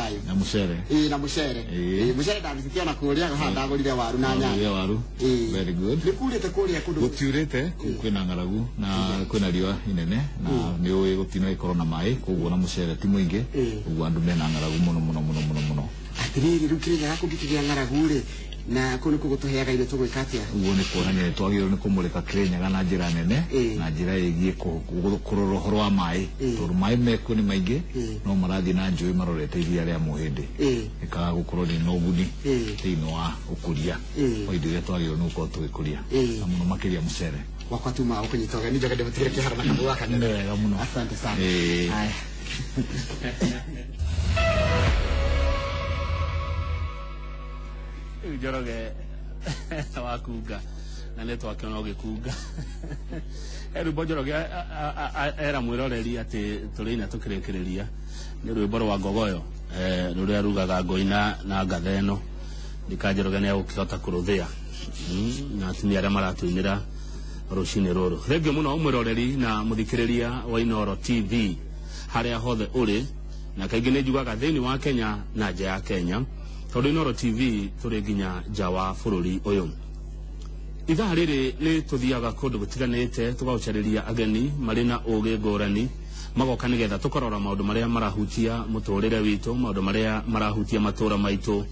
thayo na mucere na mucere mucere ndangisikia na kuria handa gorire waru na nyanya waru very good nikurite kuria kundu gutiurite kwina ngaragu na kwina riwa inene na ni uwi gutino ikorwo na mai koguo na mucere ti mwingi koguo andu mena ngaragu muno atiriri rukire yako gikigia ngaragu ri na kuno kugutuheaga ire tugwikatia uguo ni kuonania twagirwo ni kumurika Kirinyaga na njira nene na njira igie kurora uhoro wa mai tondu mai meku ni maingi no marathi na njui marorete iria ria muhindi ikaga gukorwo ni no guni thiini wa ukuria wa indo iria twagirwo ni gukorwo tugikuria na muno makiria mucere wakwatuma ukunyitoga ni joga mutigire kihara na kandu waka ni wega muno asante sana haya Njoroge wakunga na netwa kiona ugikunga rwimbo Njoroge era mwiroreri ati turina tukirikireria ni rwimbo rwa Ngogoyo ruria rugaga ngoina na ngatheno ndika Njoroge ni agukihota kuruthia na atumia aria maratuinira rucini ruru thengio muno umwiroreri na muthikiriria wa Inooro TV haria hothe uri na kaingi ni njugaga thiini wa Kenya na nja ya Kenya tondu Inooro TV turi nginya nja wa bururi uyu ithaa riri ni tuthiaga kundu gutiganite tugaucariria ageni marina ugi ngurani magoka nigetha tukorora maundu maria marahutia muturire witu maundu maria marahutia matura maitu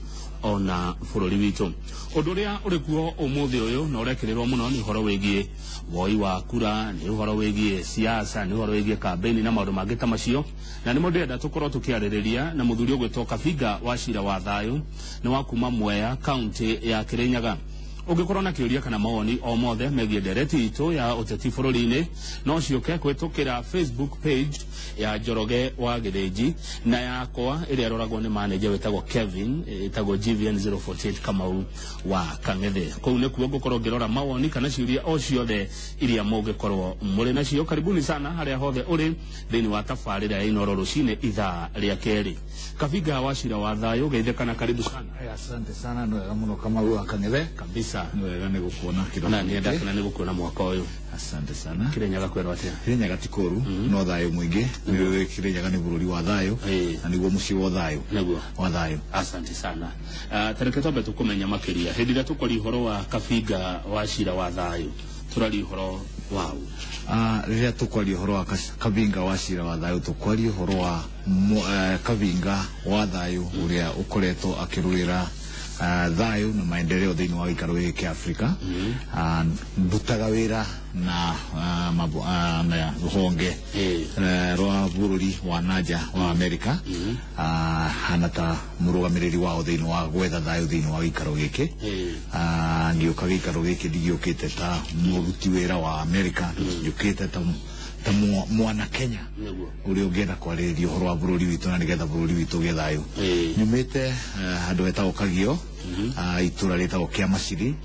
ona bururi witu undu uria uri kuo umuthi uyu na urekirirwo muno ni horo wigie woi wa kura ni horo wigie siasa ni horo wigie kampeni na maundu mangi ta macio na ni ndenda tukorwo tukiaririria na muthuri ugwitwo Kabinga Wachira wa Thayo ni wa kuma Mwea county ya Kirinyaga ugikorwo na kiuria kana mawoni o mothe megie ndereti itu ya uteti bururi-ini no cioke kwitukira Facebook page ya Njoroge wa Githinji na yakwa iria roragwo ni manager wetagwo Kevin etagwo GVN 048 Kamau wa Kang'ethe kou ni kuo ngukorwo ngirora mawoni kana ciuria o ciothe iria mungikorwo muri nacio karibuni sana haria hothe uri thiini wa tafarira ya Inooro rucini ithaa ria keri Kabinga Wachira wa Thayo geithekana karibu sana asante sana no wega muno Kamau wa Kang'ethe kabisa ni wega ni gukuona kidogo na ni ndakana ni gukuona mwaka uyu asante sana Kirinyaga kwero atia Kirinyaga tikuru no Thayo mwingi ni Kirinyaga ni bururi wa Thayo na niguo mucii wa Thayo niguo wa Thayo asante sana tareke tobe tukumenya makiria hindira tukori horo wa Kabinga Wachira wa Thayo turari horo wao riria tukwari horo wa Kabinga Wachira wa Thayo tukwari horo wa Kabinga wa Thayo uria ukoretwo akirwira Thayo na maendeleo thiini wa gikaro giki kia Afrika ndutaga wira na ruhonge rwa bururi wa nanja wa Amerika hanata murugamiriri wao thiini wa gwetha Thayo thiini wa gikaro giki ngiuka gikaro giki ndigiukite ta muruti wira wa Amerika ndigiukite ta mwana Kenya uri ungenda kwaririria uhoro wa bururi witu na nigetha bururi witu ge Thayo nyumite handu hetagwo Kagio itura ritagwo Kiamaciri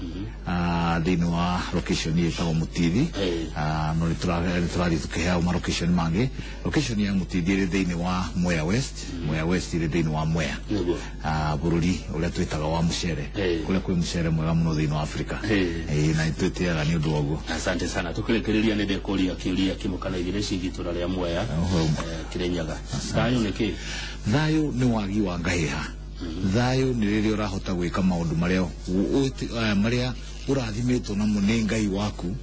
thiini wa location yetagwo Mutithi no niturathi tukihea ma location mangi location ya Mutithi iri thiini wa Mwea West iri thiini wa Mwea bururi uria twitaga wa mucere kuria kwi mucere mwega muno thiini wa Afrika na itwitiaga ni undu oguo asante sana tukirikiria ni ndekuria kiuria kimukana igire cigitura ria Mwea Kirinyaga Thayo niki Thayo ni wagi wa ngahiha Thayo ni riria urahota gwika maundu maria urathimitwo namo ni Ngai waku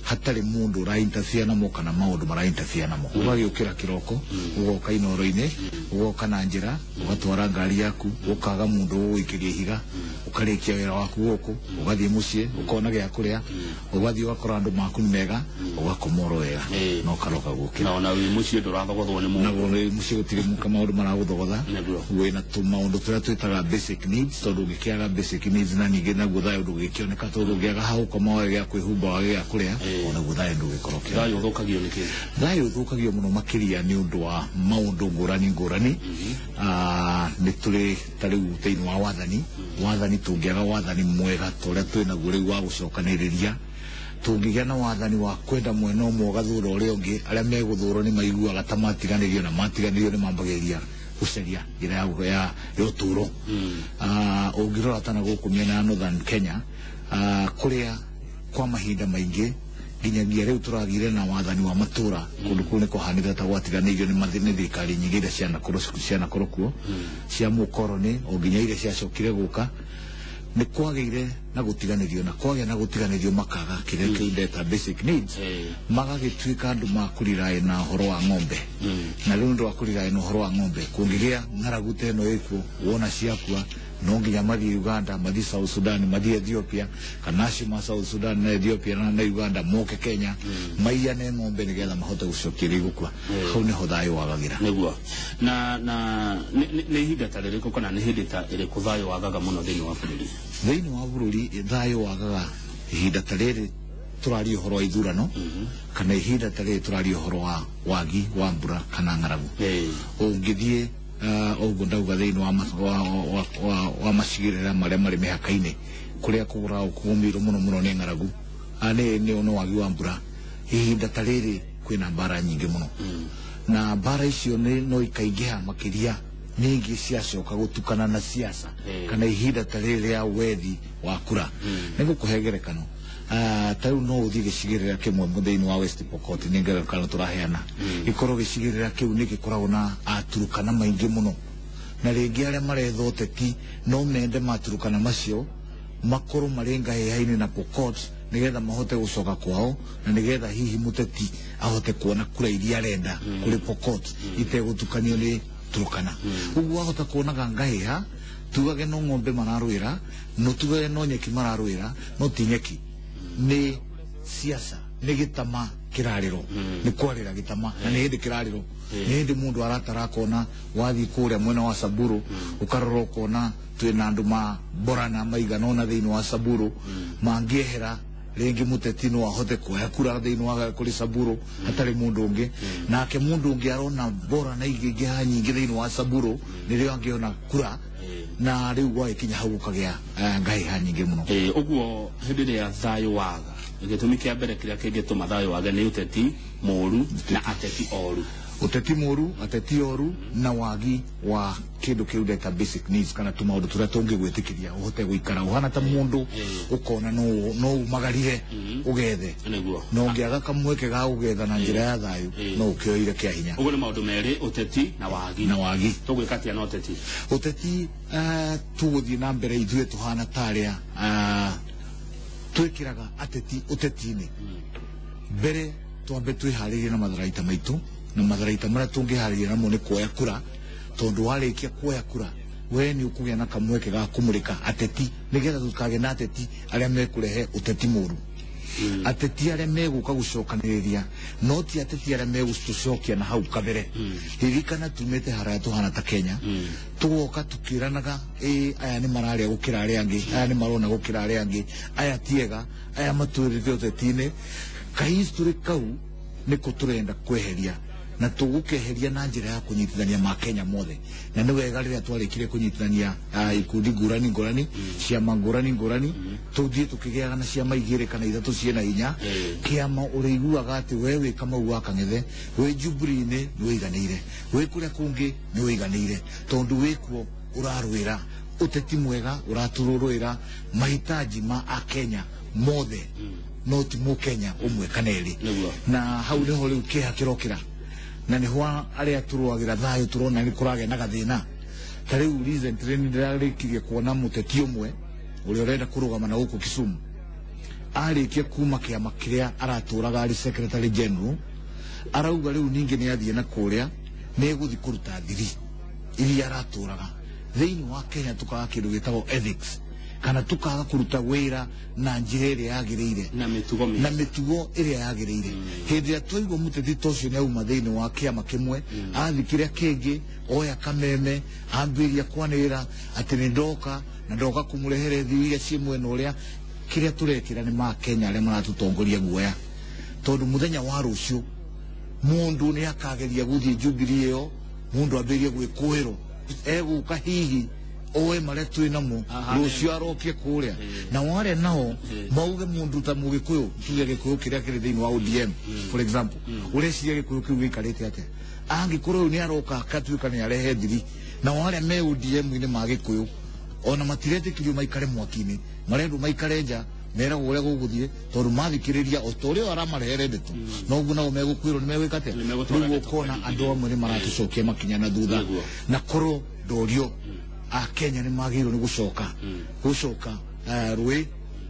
hatari mundu ra interfere namo kana maundu mara interfere namo ugagiukira kiroko ugoka Inooro-ini ugoka na njira ugatwara ngari yaku ukaga mundu uikiria higa ukarikia wira waku guku ugathie mucii ukona gia kuria ugathie ugakora andu maku ni mega ugakomoro wega no karoka gukira na wi mucii ndurathogothwo ni mundu na wi mucii gutiri muka maundu maraguthogotha wina maundu turia twitaga basic needs tondu ngikiaga basic needs na ningi naguo Thayo ndugikioneka tondu ngiaga hau kama wega gia kwihumba wega gia kuria ona Thayo ndugikorokia Thayo thukagio niki Thayo thukagio muno makiria ni undu wa maundu ngurani ni turi tariu thiini wa wathani tungiaga wathani mwega toria twina guo riu wa gucokaniriria tungigia na wathani wa kwenda mwena umwe gathura uria ungi aria meguthurwo ni maiguaga ta matiganirio na matiganirio ni mambagiria guceria njira ya uturo ungirora tana guku miena ya Northern Kenya kuria kwa mahinda maingi nginyagia riu turagire na wathani wa matura kundu kuu niko hanitha ta gwatiganirio ni mathini thirikari nyingi iria ciana kuo cia mukoroni o nginya iria ciacokire guka ni kwageire na gutiganirio na kwage na gutiganirio makaga kiria kiundeta basic needs magagituika andu makurirai na horo wa ng'ombe na riu ndu akurirai na horo wa ng'ombe kungigia ng'aragu teno ikuo wona ciakua no nginya mathi Uganda mathi South Sudan mathi Ethiopia kana cima South Sudan na Ethiopia na Uganda moke Kenya maiyane ng'ombe nigetha mahote gucokia gukua hau ni ho thayo wagagira niguo na ni ihinda ta ririko kana ni hindi ta iriku thayo wagaga muno thiini wa bururi thayo wagaga ihinda ta riri turari uhoro wa ithurano kana ihinda ta riri turari uhoro wa wagi wa mbura kana ng'aragu ungithie oguo ndauga thiini wa macigirira maria mari mihaka-ini kuria kugura kugumirwo muno ni ng'aragu ni ono wagi wa mbura ihinda ta riri kwina mbara nyingi muno na mbara icio no ikaingiha makiria nyingi ciacoka gutukana na siasa kana ihinda ta riri ya wethi wa kura niguo kuhengerekano tau no uthie gicigirira kimwe thiini wa West Pokot ni ngerekano turaheana ikorwo gicigirira kiu ni gikoragwo na aturukana maingi muno na ringi aria maretha uteti no mende maturukana macio makorwo marenga hehaini na Pokot nigetha mahote gucoka kwao na nigetha hihi muteti ahote kuona kura iria arenda kuri Pokot itegutukanio ni turukana uguo ahota kuonaga ngahiha tugage no ng'ombe mararwira no tugage no nyeki mararwira no ti nyeki ni siasa ni gitama kirariro ni kwarira gitama na ni hindi kirariro ni hindi mundu aratara kona wathi kuria mwena wa Samburu ukaroro kona twina andu ma borana maigana ona thiini wa Samburu mangiehera ringi muteti no ahote kuoya kura thiini wa kuri Samburu hatari mundu ungi nake mundu ungi arona borana ingi nyingi thiini wa Samburu nirio angiona kura na riu gwa ikinya hau ukagia ngahiha nyingi muno uguo hindi ya thayo waga gitumi kia mbere kiria kingituma thayo waga ni uteti moru na ateti oru uteti moru ateti oru na wagi wa kindu kiundeta basic needs kana tumaundu turia tungigwitikiria uhote guikara uhana ta mundu ukona no umagarire ugethe no ngiaga kamweke ga ugetha na njira ya thayo no ukioire kia hinya uguo ni maundu meri uteti na wagi tugwikatia na uteti tuguthie na mbere ithue tuhana taria twikiraga ateti uteti-ini mbere twambe twiharirie na matharaita maitu na matharaita maria tungiharirie namo ni kuoya kura tondu warikia kuoya kura we ni ukugia na kamweke ga kumurika ateti nigetha tukage na ateti aria mekurehe uteti muru ateti aria meguka gucokaniria no ti ateti aria megucokia na hau kabere ririkana tumete haraya tuhana ta Kenya tugoka tukiranaga aya ni mararia gukira aria angi aya ni marona gukira aria angi aya tiega aya matwirite uteti-ini ka history kau niko turenda kweheria na tugukeheria na njira ya kunyitithania ma Kenya mothe na ni wega riria twarikire kunyitithania ikundi ngurani ciama ngurani tuthie tukigeaga na ciama igiri kana ithatu ciena hinya kiama uriguaga ati wewe kama uwaka ngethe we Jubilee-ini ni wiganire we kuria kungi ni wiganire tondu wikuo urarwira uteti mwega uratururwira mahitaji ma a Kenya mothe no ti mu Kenya umwe kaneli na hau niho riu kiha kirokira na ni hwa aria turwagira thayo turona ni kurage na gathina tariu recently ni ndarikirie kuona muteti umwe uri urenda kurugama na huko Kisumu arikia kuma kiama kiria araturaga ari secretary general arauga riu ningi ni athie na kuria ni guthi kuruta thiri iri araturaga thiini wa Kenya tukaga kindu gitagwo ethics kana tukaga kuruta wira na njira iria yagiriire na mitugo iria yagiriire hindi ya twaigwo muteti tocio ni auma thiini wa kiama kimwe athi kiria kingi oya kameme ambiria kwanira ati ni ndoka na ndoka kumurehere thiria cie mwena uria kiria turekira ni ma Kenya aria maratutongoria guoya tondu muthenya wa rucio mundu ni akageria guthie Jubilee iyo mundu ambirie gwikuhiro eguka hihi owe maria twinamo rucio arokie kuria na wale nao mauge mundu ta mugikuyu tuge gikuyu kiria kiri thiini wa ODM for example ureciria gikuyu kiu gikarite ate angikorwo ni aroka akatuika ni arehe thiri na wale me ODM-ini ma gikuyu ona matirete kirio maikare mwaki-ini marendu maikare nja mera gore guguthie tondu mathikiriria otorio aramarehere ndeto no guna o megukwiro ni megwikate nigo kona andu amwe ni maratucokia makinya na thutha na koro ndorio a Kenya ni magiro ni gucoka rwe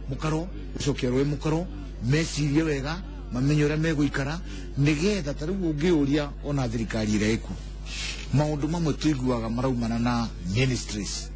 mukaro gucokia rwe mukaro mecirie wega mamenye uria meguikara nigetha tariu ungiuria ona thirikari ireku maundu mamwe tuiguaga maraumana na ministries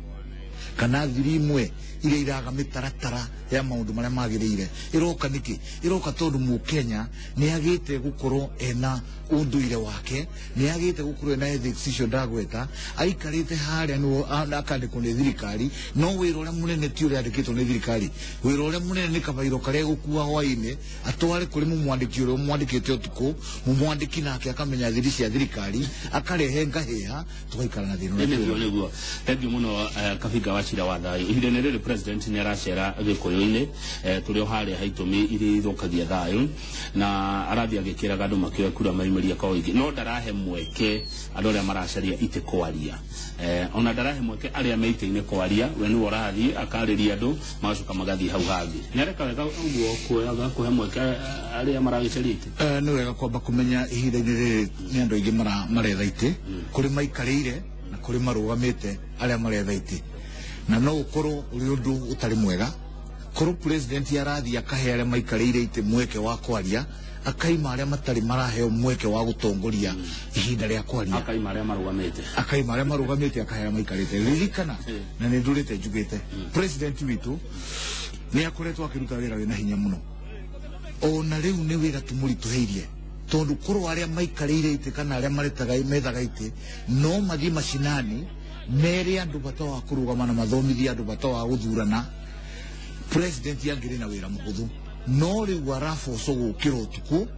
kana thiri imwe iria iraga mitaratara ya maundu maria magirire iroka niki iroka tondu mu Kenya ni agite gukorwo ena unduire wake ni agite gukorwo ena decision ndagweta aikarite haria no akandikwo ni thirikari no wira uria munene ti uria andikitwo ni thirikari wira uria munene ni kabairo karia gukua hwaini atware kuri mumwandiki uria mwandikite utuku mumwandiki nake akamenya thiri cia thirikari akarehe ngaheha tugaikara na thina niguo thank you muno Kabiga Wachira wa thayu ihinda riri president ni aracera gikuyu-ini turio haria haitumi iri ithukagia thayu na arathi agikiraga andu makioya kura maimeria kwa wingi no ndarahe mweke andu aria maracaria ite kwaria ona ndarahe mweke aria meite-ini kwaria we ni orathi akariria andu magacoka magathii hau hangi nyareka wega uguo kuoyaga kuhe mweke aria maragicaria ite ni wega kwamba kumenya ihinda-ini riri ni andu aingi maretha ite kuri maikarire na kuri marugamite aria maretha ite na no ukorwo uri undu utari mwega korwo president arathi akahe aria maikarire ite mweke wa kwaria akaima aria matari maraheo mweke wa gutongoria ihinda ria kwaria akaima aria marugamite akahe aria maikarite ririkana na ni ndurite njugite president witu ni akoretwo akiruta wira wina hinya muno ona riu ni wira tumurituheirie tondu korwo aria maikarire ite kana aria maretaga methaga ite no mathie macinani mere andu bata wa kurugama na mathomithia andu bata wa guthurana president yangire na wira muhuthu no riu arafoco gukira utuku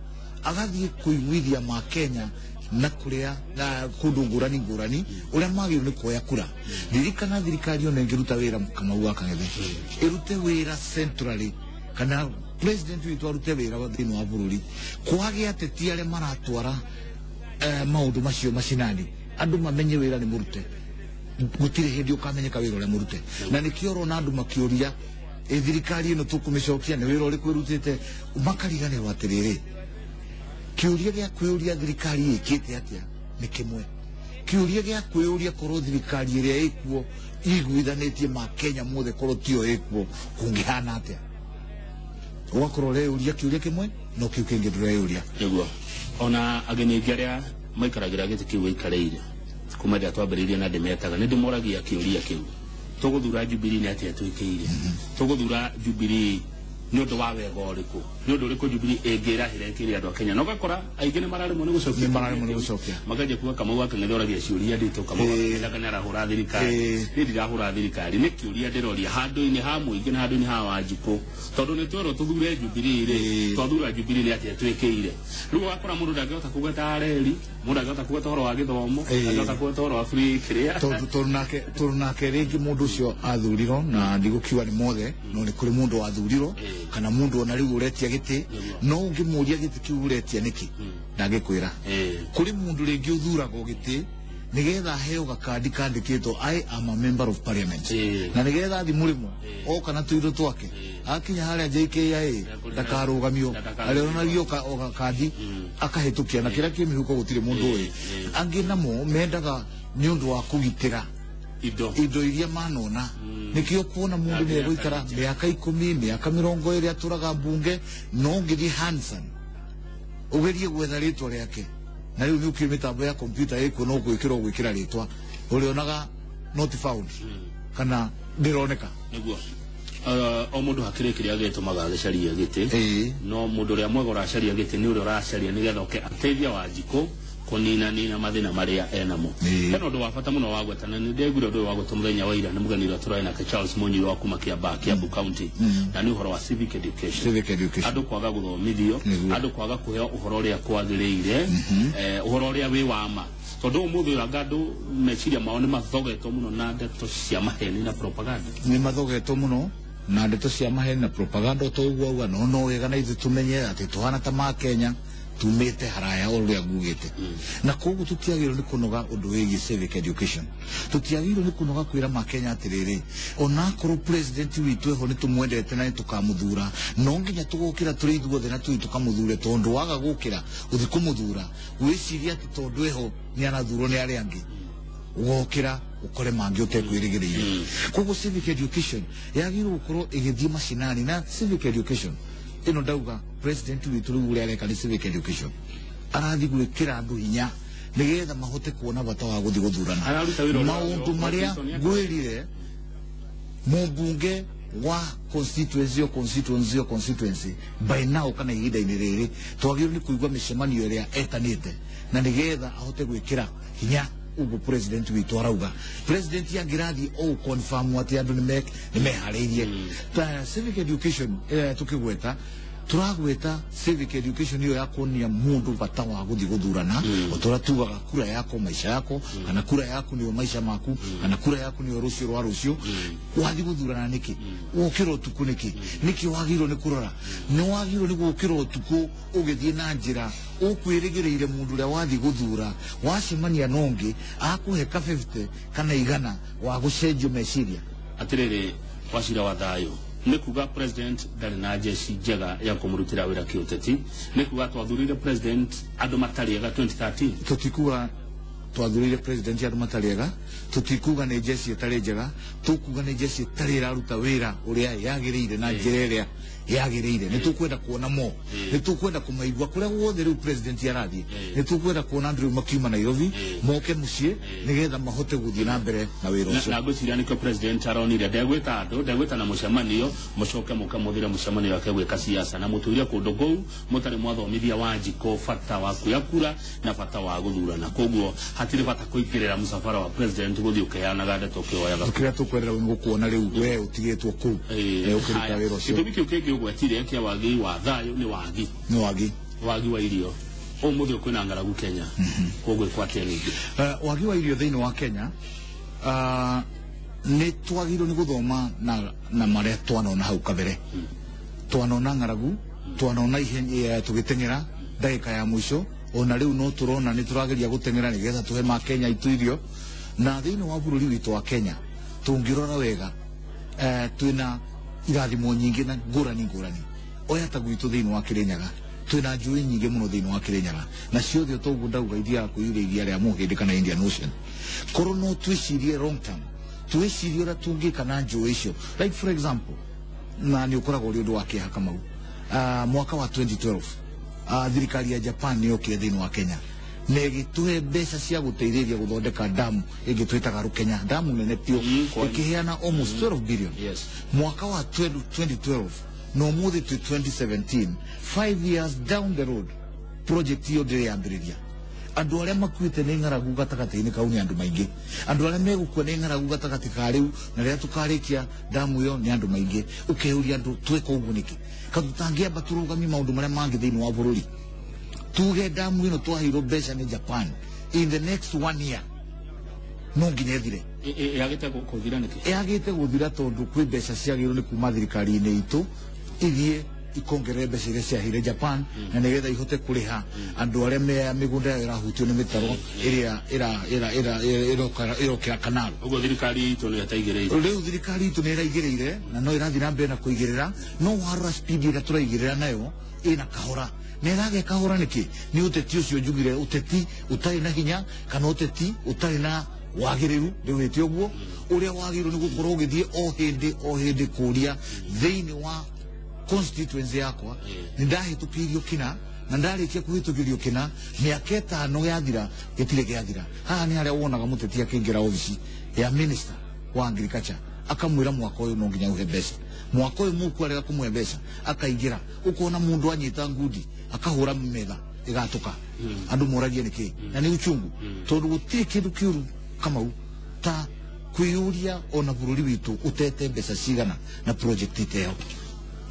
agathie kuiguithia ma Kenya na kuria na kundu ngurani uria magirwo ni kuoya kura ririkana thirikari ona ingiruta wira Kamau wa Kang'ethe irute wira centrally kana president witu arute wira wa thini wa bururi kwage ateti aria maratwara maundu macio macinani andu mamenye wira ni murute gutire hindi ukamenyeka wira uria murute na nikio urona andu makiuria thirikari ino tukumicokia ni wira uri kwirutite makariganirwo atiriri kiuria gia kwiuria thirikari ikite atia ni kimwe kiuria gia kwiuria korwo thirikari iria ikuo iguithanitie ma Kenya mothe korwo tio ikuo kungihana atia wakorwo reuria kiuria kimwe no kiu kingi ndureuria niguo ona ageni aria maikaragira giti kiu ikarire kuma ndia twambiririe na ndimetaga ni ndimoragia kiuria kiu tuguthura Jubilee ni atia twikire tuguthura Jubilee ni undu wa wega uriku ni undu uriku Jubilee ingirahire kiri andu a Kenya no gakora aingi ni mararimo ni gucokia magaje kuga Kamau wa Kang'ethe oragia ciuria ndito Kamau kana arahura thirikari ni ndirahura thirikari ni kiuria ndiroria handu-ini ha muingi na handu-ini ha Wanjiku tondu ni twero tuthure Jubilee ri twathura Jubilee ni atia twikire riu wakora mundu ndangihota kuga tareri mundu ndangihota kuga toro wa githomo ndangihota kuga toro wa free kiria torunake ringi mundu ucio athuriro na ndigukiwa ni mothe no ni kuri mundu wathurirwo kana mundu ona riu uretia giti no ungimuria giti kiu uretia niki ndagikwira kuri mundu ringi uthuragwo giti nigetha heo gakandi kandikitwo I am a member of parliament na nigetha thimurimo o kana tuiru twake akinya haria JKIA ndakarugamio arionagio o gakandi akahitukia na kira kimihuko gutire mundu uyu angi namo mendaga ni undu wa kugitira indo iria manona nikio kuona mundu ni guikara miaka 10 miaka 20 aturaga mbunge no ngithi Hanson ugerie gwetha ritwa riake na riu ni ukimitambo ya kompyuta iko no gwikira ritwa urionaga not found kana ndironeka niguo o mundu hakire kiria gitumaga gicaria giti no mundu ria mwega uracaria giti ni uria uracaria nigetha oke ateithia Wanjiku kunina mathina maria enamo hena undu wa bata muno wa gwetana ni ndegure undu wa gutu muthenya wa ira ni muganiro turaina ka Charles Munyiro wa kuma Kiambu County na ni uhoro wa civic education andu kwaga guthomithio andu kwaga kuheo uhoro uria kwagiriire uhoro uria wi wama tondu umuthu andu meciria mao ni mathogetwo muno na ndeto cia maheni na propaganda ni mathogetwo muno na ndeto cia maheni na propaganda to ugwa no wega na ithu tumenye ati tuhana ta ma Kenya tumete haraya uria ngugite na koguo tutiagirwo ni kunoga undu wigi civic education tutiagirwo ni kunoga kwira makenya atiriri ona korwo president witu eho ni tumwendete na tukamuthura no nginya tugukira turi ithuothe na tukamuthure tondu waga gukira uthi kumuthura wiciria ati tondu eho ni anathurwo ni aria angi wokira ukore mangi utekwirigirire koguo civic education yagirwo gukorwo igithie macinani na civic education ino ndauga president witu riu uria areka ni civic education arathi gwikira andu hinya nigetha mahote kuona bata wa guthi guthurana maundu maria ngwirire mumbunge wa constituency by now kana ihinda-ini riri twagirwo ni kuigua micemanio iria etanite na nigetha ahote gwikira hinya ugo president witu arauga president yangirathi o confirm ati andu ni mehariirie ta civic education tukigweta turagweta civic education iyo yakonia mundu bata wa guthi guthurana otora tugaga kura yako maisha yako kana kura yako ni maisha maku kana kura yako ni rucio rwa rucio wathi guthurana niki wokiro tuku niki wagiro ni kurora ni wagiro ni gukiro tuku ugithie na njira ukwirigireire mundu ria wathi guthura wacemania nongi akuhe ka 50 kana igana wa gucenjio meciria atiriri wacira wa thayo ni kuga president ndari na jeci njega ya kumurutira wira kiuteti ni kuga twathurire president andu matariega 2013 tutikuga twathurire president andu matariega tutikuga ni jeci itari njega tukuga ni jeci itari raruta wira uria yagirire na njira iria yagirire ni tukwenda kuona mo ni tukwenda kumaigua kuria guothe riu president arathie ni tukwenda kuona Andrew makiuma Nairobi moke mucie nigetha mahote guthie na mbere na wira ucio na gwiciria niko president aronire ndegwita andu ndegwita na mucemanio mucoke mukamuthira mucemanio wake gwika siasa na mutuire kundu kou mutari mwathomithia wanjiko bata wa kuyakura na bata wa guthurana koguo hatiri bata kuingirira musafara wa president guthie ukianaga ndeto ukioyaga tukiria tukwendera wingu kuona riu we utigitwo kou ukirika wira ucio gwetire kia wagi wa thayo ni wagi wa irio umuthi kwina ngaragu Kenya kogwe kwate ringi wagi wa irio thiini wa Kenya ni twagirwo ni guthoma na maria twanona hau kabere twanona ngaragu twanona ihenya tugitengera ndagika ya mwisho ona riu no turona ni turageria gutengera nigetha tuhe ma Kenya itu irio na thiini wa bururi witu wa Kenya tungirora wega twina irathimo nyingi na ngurani oya ta gwitu thiini wa Kirinyaga twina njui nyingi muno thiini wa Kirinyaga na ciothe toguo ndauga ithia kuiria ria muhindi kana Indian Ocean korwo no twicirie long term twicirie uria tungika na njui icio like for example na ni ukoragwo uri undu wa kiha kamau mwaka wa 2012 thirikari ya Japan ni yokire thiini wa Kenya negituhe mbeca cia guteithĩrĩria guthondeka damu ingitwitaga Rukenya damu nene pio ikiheana almost 12 billion mwaka wa 2012 no muthi to 2017 5 years down the road project hiyo ndiri yambiriria andu aria makuite ni ngaragu gatagati-ini kau ni andu maingi andu aria megukua ni ngaragu gatagati ka riu na ria tukarikia damu iyo ni andu maingi ukehuria andu tweka uguo niki katutangiamba turugami maundu maria mangi thiini wa bururi tuge damu ino twahirwo mbeca ni Japan in the next 1 year no nginya thire yagite kuthira niki yagite guthira tondu kwi mbeca ciagirwo ni kuma thirikari-ini itu ithie ikongere mbeca iria ciahire Japan na nigetha ihote kuriha andu aria me migunda irahutio ni mitaro iria irokira kanal ugo thirikari itu ni yataigirire riu thirikari itu ni iraigirire na no irathi na mbere na kuigirira no wara speed ira turaigirira nayo ina kahora nerage kahora niki ni uteti ucio njugire uteti utari na hinya kana uteti utari na wagiriru ndiwite uguo uria wagiru ni gukorwo ugithie o hindi kuria thiini wa constituency yakwa ni ndahitukirio kina na ndarikia kuhitukirio kina miaka 5 yathira gitire giathira haha ni haria wonaga muteti akingira ofisi ya minister wa agriculture akamwira mwaka uyu no nginya uhe mbeca mwaka uyu muku arega kumwe mbeca akaingira ukona mundu anyita ngudi akahura metha igatuka andu moragie niki na ni uchungu tondu gutire kindu kiuru kama ta kuyuria ona bururi witu utete mbeca cigana na project iteo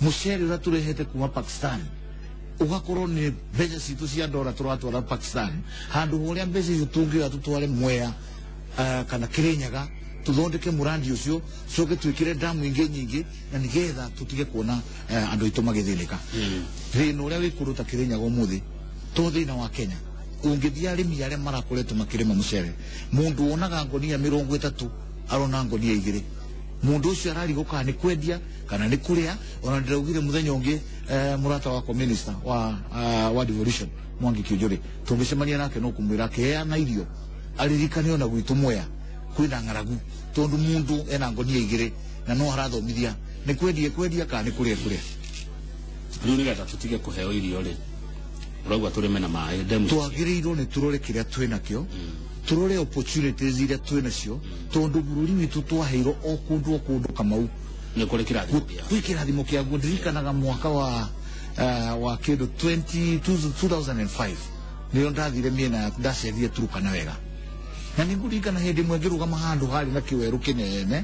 mucere uria turehete kuma Pakistan ugakorwo ni mbeca citu cia ndora turatwara Pakistan handu huria mbeca icio tungiga tutware Mwea kana Kirinyaga tuthondeke murandi ucio coke twikire damu ingi nyingi na nigetha tutige kuona andu itu magithinika thina uria wikuruta Kirinyaga umuthi to thina wa Kenya ungithia arimi aria marakoretwo makirima mucere mundu wonaga ngonia 30 arona ngonia 2 mundu ucio arariguka ni kwendia kana ni kuria ona ndiraugire muthenya ungi murata wako minister wa devolution Mwangi Kiujuri tungicemania nake no kumwira keana irio aririkane ona gwitu moya kwina ngaragu tondu mundu ena ngonia 2 na no arathomithia ni kwendia kana ni kuria riu ni gata tutige kuheo irio ri uragwa tureme na mai demu twagirirwo ni turore kiria twina kio turore opportunities iria twina cio tondu bururi witu twaheirwo o kundu Kamau ni kuri kirathimo kia ndirikanaga mwaka wa kindu 2005 niyo ndathire miena ndacethie Turukana wega na ningurikana hindi mwe ngirugama handu hari na kiweru kinene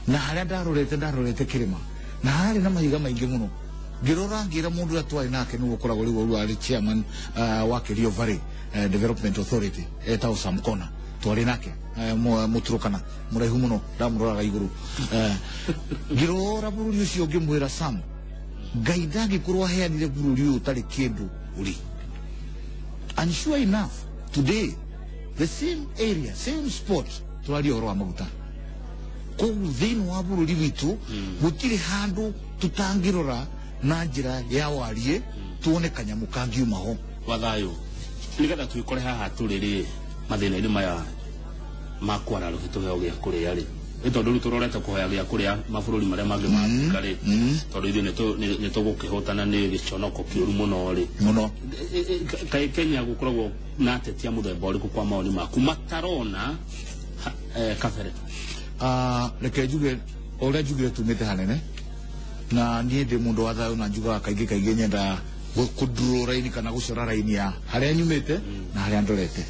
na haria ndarorete kirima na hari na mahiga maingi muno ngirora ngira mundu atwari nake ni gukoragwo riu ari chairman wa Kerio Valley Development Authority etao Samkona twari nake muturukana muraihu muno ndamuroraga iguru ngirora bururi ucio ngimwira Sam Ngai ndangikorwo aheanire bururi uyu utari kindu uri and sure enough today the same area same spot twari oro wa maguta kou thini wa bururi witu gutiri handu tutangirora na njira ya warie tuone kanyamu kangiuma ho wathayo nigetha twikore haha turiri mathina iri maya makwara ruhituheo gia kuria ri tondu ru turorete kuhoya gia kuria mabururi maria mangi ma ri tondu ithu ni tugukihotana ni giconoko kiuru muno ri muno kai Kenya gukoragwo na atetia muthemba uriku kwa maoni maku matarona kabere reke njuge uria njugire tumite hanene na nie ndi mundu wa thayo na njuga kaingi nyenda kuduro raini kana gucora raini ya haria nyumite na haria ndorete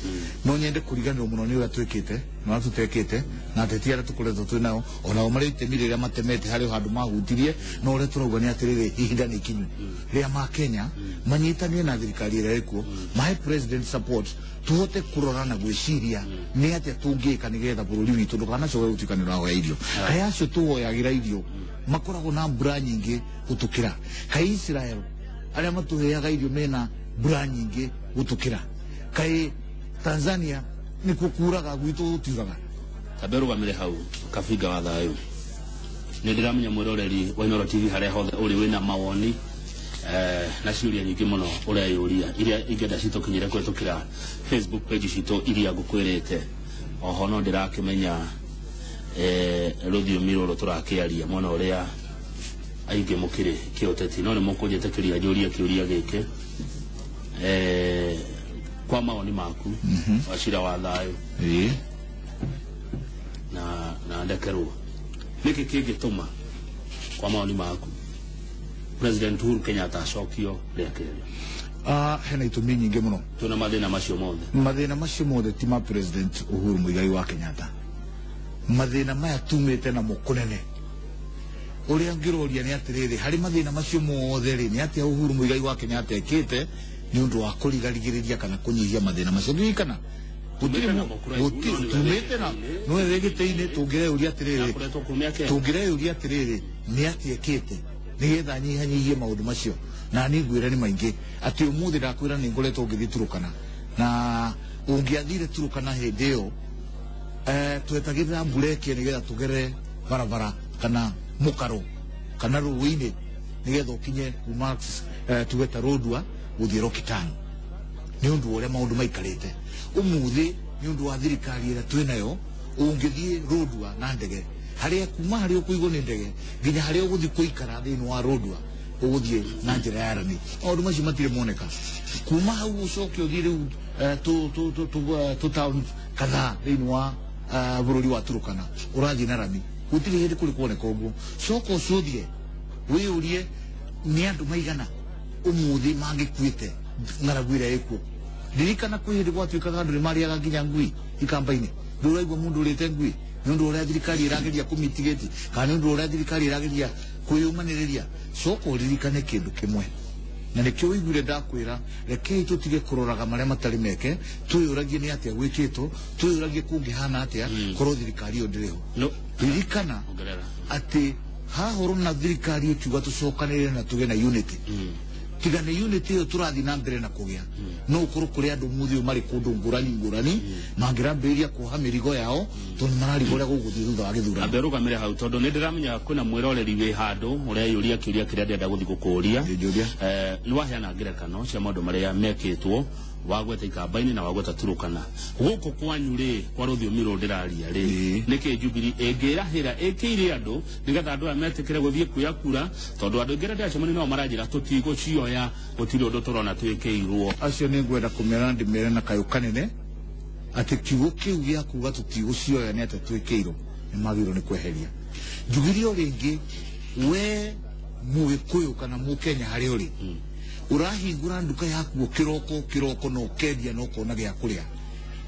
no nyende kuriganirwo muno ni uria twikite no tutekite na ateti aria tukoretwo twinao ona mari itemire ria matemete hari handu mahutirie no uria turauga ni atiriri ihinda ni kinyu ria ma Kenya manyitanie na thirikari ria ikuo my president support tuhote kurorana gwiciria ni atia tungika nigetha bururi witu ndukanacoke gutikanira ho irio aya acio tuhoyagira irio makoragwo na mbura nyingi gutukira kai Israel aria matuheaga irio mena mbura nyingi gutukira kai Tanzania ni kukuraga gwitu utigaga kaberugamire hau kafiga wa thayo ni ndiramenya mwiroreri wa Inooro TV haria hothe uri wina mawoni na ciuria nyingi muno uria yuria iria ingenda citukinyire kwetukira Facebook page citu iria ngukwirite oho no ndirakimenya rũthiomi rũrũ tũrakĩaria mwena ũrĩa aingĩ mũkĩrĩ kĩũteti no nĩ mũkũnjĩtĩkĩria njũrie kĩũria gĩkĩ kwa maoni maku wacira wa thayũ na ndekerwo nĩkĩ kĩngĩtũma kwa maoni maku President Uhuru Kenyatta acokio rĩa kerĩ hena itũmi nyingĩ mũno twĩna mathĩna macio mothe ti ma President Uhuru Muigai wa Kenyatta mathina maya tumite na mukunene uria ngiroria ni atiriri hari mathina macio mothe ri ni atia Uhuru Muigai wa Kenyatta ekite ni undu wa kurigarigiriria kana kunyihia mathina macio ndikana gutiri tumite na no regiteine tungireuria atiriri ni atia ekite nigetha nyihanyihie maundu macio na ni ngwira ni maingi ati umuthi ndakwira ni ngoretwo ngithi Turukana na ungiathire Turukana hindi iyo twetagirira mbuleke nigetha tugere barabara kana mukaro kana ruini nigetha ukinye kuma tugeta rodwa guthie Rokitani ni undu uria maundu maikarite umuthi ni undu wa thirikari ira twinayo ungithie rodwa na ndege haria kuma haria kuigwo ni ndege nginya haria uguthie kuikara thini wa rodwa uguthie na njira ya rami maundu macio matire moneka kuma hau ucoke uthie riu tu town kadhaa thini wa bururi wa Turukana urathi na rami gutiri hindi kuri kuoneka uguo coko cuthie wiyurie ni andu maigana umuthi mangikuite ngaragu ira ikuo ndirikana kwi hindi gwatuikaga andu ni mariaga nginya ngui ikambaini nduraigua mundu urite ngui ni undu uria thirikari irageria kumitigate kana ni undu uria thirikari irageria kuyumaniriria coko ririkane kindu kimwe na nikio wiguire ndakwira reke tutige kuroraga maria matari meke tuyuragie ni atia gwikitwo tuyuragie kungihana atia korwo thirikari yo ndiriho ririkana ati hahoro na thirikari ikiuga tucokanire na tuge na unity tiga nä unity ä yo tå rathi na mbere na kå gä a no å korwo kå rä andå må thä marä kå ndå ngårani mangä rambä rä ria kuoha mä rigo yao tondå mararigwo å rä a gå gå thiä thutha wa gä thurano ambe rå gamä re hau tondå nä ndä ramenya kwä na mwä roreri wä handå å rä a yå ria kä å ria kä rä a ndärenda gå thiä gå kå ria nä waheana ngerekano cia maå ndå marä a mekä two wagweta ikamba-inä na wagweta Turukana gũkũ kwanyu rĩ kwa rũthiomi rũrũ ndĩraria rĩ nĩkĩ Jubilee ĩngĩrahĩra ĩkĩire andũ nĩgetha andũ aya metĩkĩre gũthiĩ kuoya kura tondũ andũ aingĩ arĩa ndĩracemania nao maranjĩra tũtigũcioya gũtirĩ ũndũ tũrona twĩkĩirwo acio nĩ ngwenda kũmera ndĩmere na kayũ kanene atĩ kiugo kĩu gĩa kuga tũtigũcioya nĩ atĩ twĩkĩirwo nĩ magĩrĩirwo nĩ kweheria Jubilee o rĩngĩ we Mũgĩkũyũ kana Mũkenya harĩa ũrĩ urahingura nduka yaku kiroko no kendia no kona gya kuria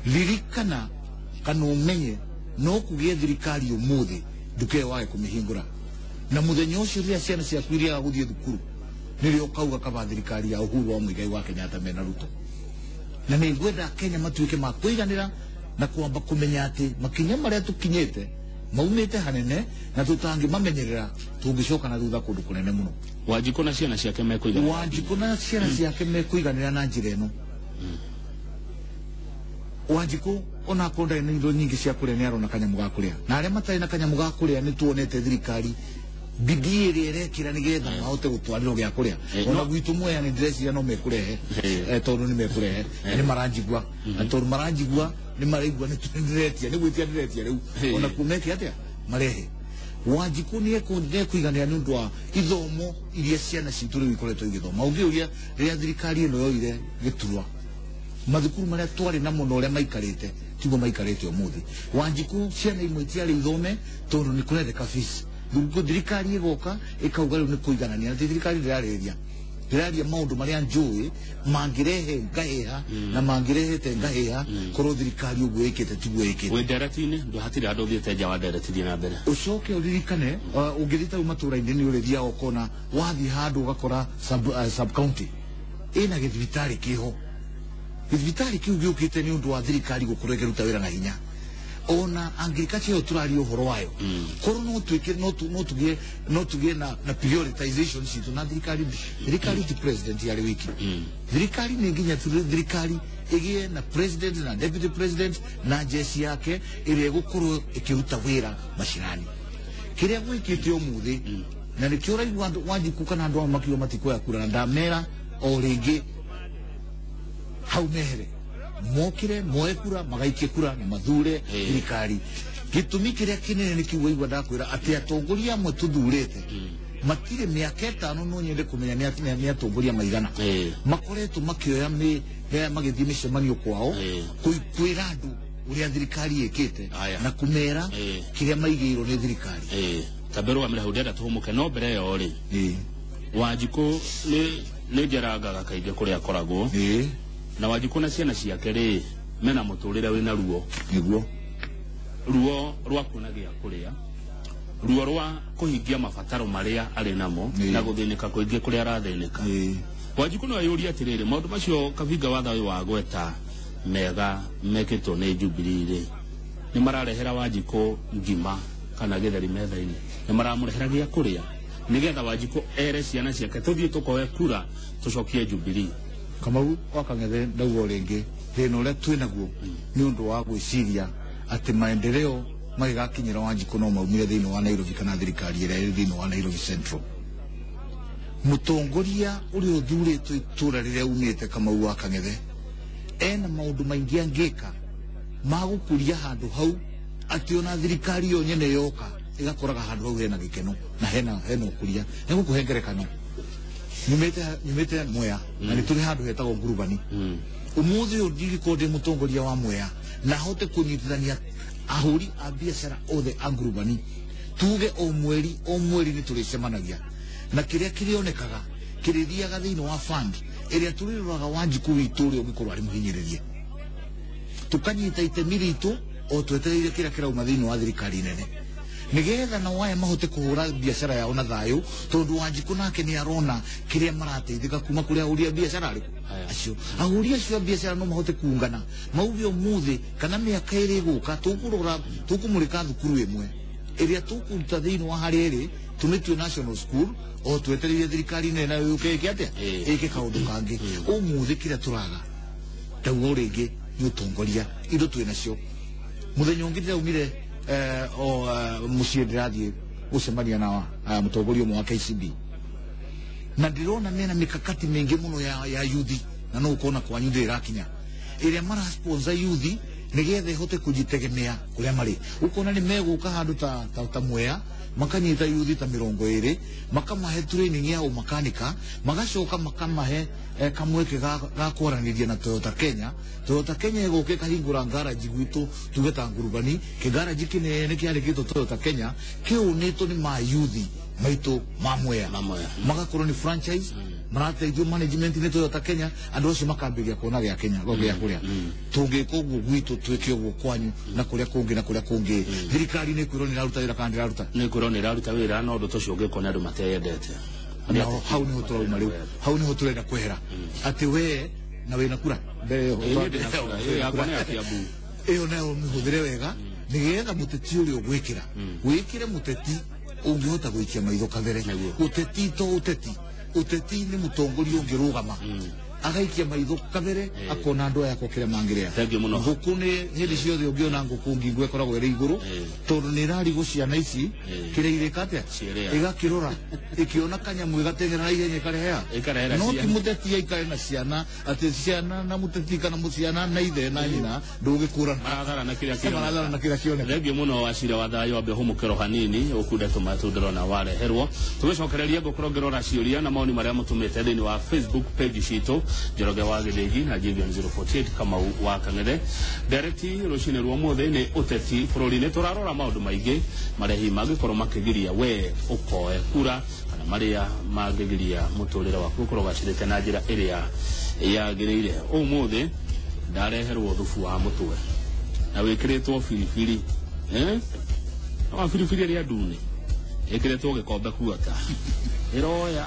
lirikana kana umenye no kugie thirikari umuthi nduka yawe kumihingura na muthenya ucio ria ciana ciaku iria guthie thukuru nirio kauga kaba thirikari ya Uhuru wa Muigai wa Kenyatta mena Ruto na nĩ ngwenda Kenya matuike ma kuiganira na kwamba kumenya ati makinya maria tukinyete maumite hanene na tutangi mamenyerera tungicoka na thutha kundu kunene muno Wanjikũ na ciana ciake mekuiganira Wanjikũ na ciana ciake mekuiganira na njira ĩno Wanjikũ ona konda ni indo nyingi cia kuria ni arona kanyamu ga kuria na aria matai na kanyamu ga kuria ni tuonete thirikari bidii ĩrĩa ĩrekĩra nĩgetha mahote gũtwarĩrwo gĩa kuria ona gwitũ Mwea nĩ ndĩreciria no mekũrehe tondũ nĩ mekũrehe nĩ maranjigua na tondũ maranjigua nĩ maraigua nĩ ndĩretia nĩ gwĩtia ndĩretia rĩu ona kumeke atĩa marehe Wanjikũ nĩ kuiganira nĩ ũndũ wa ithomo iria ciana citũ rĩu ikoretwo igĩthoma ũngĩũria rĩrĩa thirikari ĩno yoire gĩturwa mathukuru marĩa twarĩ namo na ũrĩa maikarĩte tiguo maikarĩte ũmũthĩ Wanjikũ ciana imwe itiarĩ ithome tondũ nĩ kũrendeka fees thirikari ĩgoka ĩkauga rĩu nĩ kũiganania na thirikari ndĩraria maũndũ marĩa njũĩ mangĩrehe ngahĩha na mangĩrehete ngahĩha korwo thirikari ũguo ĩkĩte tiguo ĩkĩte wĩ ndereti-inĩ ndũ hatirĩ handũ ũthiĩte nja wa ndereti thiĩ na mbere ũcoke ũririkane ũngĩthiĩ ta matũra-inĩ nĩ ũrĩthiaga ũkona wathiĩ handũ ũgakora sub county ĩna gĩthibitarĩ kĩho gĩthibitarĩ kĩu gĩũkĩte nĩ ũndũ wa thirikari gũkorwo ĩkĩruta wĩra na hinya ona agriculture yo turaria uhoro wayo korwo no tugie na prioritization citu na thirikari ti president yari wiki thirikari ni nginya thirikari igie na president na deputy president na jeshi yake iri gukorwo ikiruta wira mashirani kiria gwikite umuthi na ni kiura Wanjikũ kana andu makio matikoya kura na ndamera o ringi hau mehere mokire moe kura magaikie kura na mathure thirikari gitumi kiria kinene ni kiugo igwa ndakwira ati atongoria amwe tuthurite matire miaka 5 no nyende kumenya ni atongoria maigana makoretwo makioya magithii micemanio kwao kwira andu uria thirikari ikite na kumera kiria maigirwo ni thirikari taberu wa mira ndenda tuhumuke no mbere yo ri Wanjikũ ni njerangaga kaingĩ kuria akoragwo na Wanjikũ na ciana ciake rĩ mena mũtũrĩre wĩna ruo niguo ruo rwa kuona gĩa kũrĩa ruo rwa kũhingia mabataro marĩa arĩ namo na gũthĩnĩka kũingĩ kũrĩa arathĩnĩka Wanjikũ no ayũria atĩrĩrĩ maũndũ macio kabinga watho ũyũ wa gweta mega mekĩtwo nĩ Jubilee rĩ nĩ mararehera Wanjikũ ngima kana gĩtheri metha-inĩ nĩ maramũrehera gĩa kũrĩa nĩgetha Wanjikũ ere ciana ciake tũthiĩ tũkoe kura tũcokie Jubilee Kamau wakang'ethe ndauga ringi thina uria twinaguo ni undu wa gwiciria ati maendeleo magigakinyira Wanjikũ no maumire thiini wa Nairobi kana thirikari iria iri thiini wa Nairobi Central mutongoria uria uthuritwo itura riria umite Kamau wakang'ethe ena maundu maingi angika magukuria handu hau ati ona thirikari yo nyene yoka igakoraga handu hau hena gikeno na hena ukuria nigukuhengerekano nyumite Mwea na ni turi handu hetagwo Ngurubani umuthi uyu ndiriko ndi mutongoria wa Mwea na hote kunyitithania ahuri a biacara othe a Ngurubani tuge o mweri ni turicemanagia na kiria kirionekaga kirithiaga thiini wa fund iria turiruraga Wanjikũ witu uri ungikorwo ari muhinyiririe tukanyita itemi ritu o twetereire kiria kirauma thiini wa thirikari nene nigetha na waya mahote kuhura biacara yao na thayu tondu Wanjikũ nake ni arona kiria marateithika kuma kuria ahuria biacara ariku acio ahuria acio biacara no mahote kuungana mauge umuthi kana miaka iri guka tukumurika thukuru imwe iria tukuruta thiini wa hariri tumitio national school o twetereire thirikari nene na yuke atia ike kaundu kangi umuthi kira turaga taugo ringi ni utongoria indo twina cio muthenya ungi ndaumire mucii ndirathie gucemania na mutongoria umwe wa KCB na ndirona mena mikakati mingi muno ya yuthi na no ukona kwa nyundi irakinya iria mara sponsor yuthi nigethe hote kujitegemea kuria mari ukona ni meguka handu ta Mwea makanyita yuthi ta 20 makamahe training ya umakanika magacoka makamahe kamweke ga kwaraniria na Toyota Kenya egoke kahingura garage gwitu tugeta ngurubani ke garage kinene kiari gito Toyota Kenya kiunito ni ma yuthi maito Mwea magakorwo ni franchise marateithio management ni Toyota Kenya andu acio makambiria kuona gya Kenya goge ya kuria tungika uguo gwitu twike uguo kwanyu na kuria kungi thirikari ni kwiro ni raruta wira kandi raruta ni kwiro ni raruta wira no ndu tucio ngikona andu mateyendete no hau ni hoturauma riu hau ni hoturenda kwehera ati we na wina kura mbere yakwa ni akiabu iyo nayo mihuthire wega nigetha muteti uri ugwikira wikire muteti ungihota gwikia maitho kabere uteti ni mutongoria ungirugama agaikia maitho kabere akona andu aya kokire mangirea nguku ni hindi ciothe ungiona nguku ngingu ekoragwo iri iguru tondu ni rari guciana ici kireirika atia igakirora ikiona kanyamu igatengera na ihenya ikarehea no ti muteti aikare na ciana ati ciana na muteti kana muciana na ithe na nyina ndugikura na kila kione thengio muno wacira wa thayo ambe humukiro hanini ukude tumatundiro na wareherwo tugicokereria gukorwo ngirora ciuria na maoni maria mutumite thini wa Facebook page citu Njoroge wa Githegi na Jivian 048 kama wa Kang'ethe Directi rucine rwa mothe ni uteti bururi-ini turarora maundu maingi marehi magikorwo makigiria we ukoe kura kana maria magigiria muturire waku ukorwo gacirite na njira iria yagiriire umuthe ndareherwo thubu wa mutwe na wikiritwo firifiri wa firifiri ria ndune ikiritwo gikombe kuota iroya